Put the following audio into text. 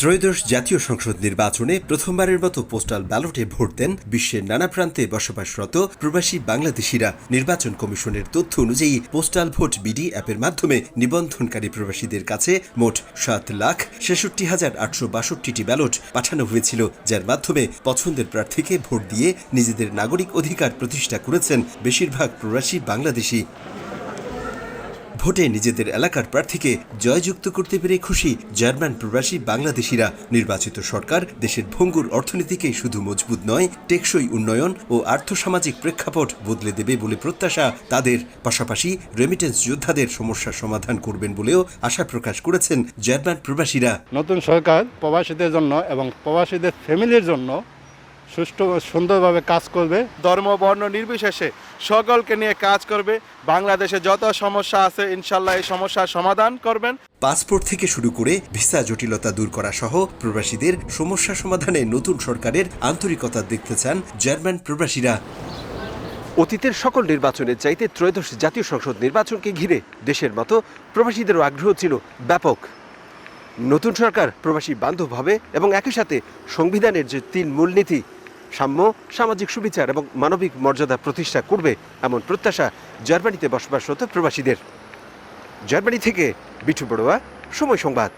ত্রয়োদশ জাতীয় সংসদ নির্বাচনে প্রথমবারের মতো পোস্টাল ব্যালটে ভোট দেন বিশ্বের নানা প্রান্তে বসবাসরত প্রবাসী বাংলাদেশিরা। নির্বাচন কমিশনের তথ্য অনুযায়ী পোস্টাল ভোট বিডি অ্যাপের মাধ্যমে নিবন্ধনকারী প্রবাসীদের কাছে মোট 7,66,862টি ব্যালট পাঠানো হয়েছিল, যার মাধ্যমে পছন্দের প্রার্থীকে ভোট দিয়ে নিজেদের নাগরিক অধিকার প্রতিষ্ঠা করেছেন বেশিরভাগ প্রবাসী বাংলাদেশি। ভোটে নিজেদের এলাকার প্রার্থীকে জয়যুক্ত করতে পেরে খুশি জার্মান প্রবাসী বাংলাদেশিরা। নির্বাচিত সরকার দেশের ভঙ্গুর অর্থনীতিকে শুধু মজবুত নয়, টেকসই উন্নয়ন ও আর্থসামাজিক প্রেক্ষাপট বদলে দেবে বলে প্রত্যাশা তাদের। পাশাপাশি রেমিটেন্স যোদ্ধাদের সমস্যার সমাধান করবেন বলেও আশা প্রকাশ করেছেন জার্মান প্রবাসীরা। নতুন সরকার প্রবাসীদের জন্য এবং প্রবাসীদের ফ্যামিলির জন্য সুষ্ঠু সুন্দরভাবে কাজ করবে। ধর্ম বর্ণ নির্বিশেষে সকলকে নিয়ে কাজ করবে। বাংলাদেশে যত সমস্যা আছে ইনশাল্লাহ এই সমস্যার সমাধান করবেন। পাসপোর্ট থেকে শুরু করে ভিসা জটিলতা দূর করা সহ প্রবাসীদের সমস্যা সমাধানে নতুন সরকারের আন্তরিকতা দেখতে চান জার্মান প্রবাসীরা। অতীতের সকল নির্বাচনের চাইতে ত্রয়োদশ জাতীয় সংসদ নির্বাচনকে ঘিরে দেশের মতো প্রবাসীদেরও আগ্রহ ছিল ব্যাপক। নতুন সরকার প্রবাসী বান্ধব হবে এবং একই সাথে সংবিধানের যে 3 মূলনীতি সাম্য, সামাজিক সুবিচার এবং মানবিক মর্যাদা প্রতিষ্ঠা করবে, এমন প্রত্যাশা জার্মানিতে বসবাসরত প্রবাসীদের। জার্মানি থেকে বিট্টু বড়ুয়া, সময় সংবাদ।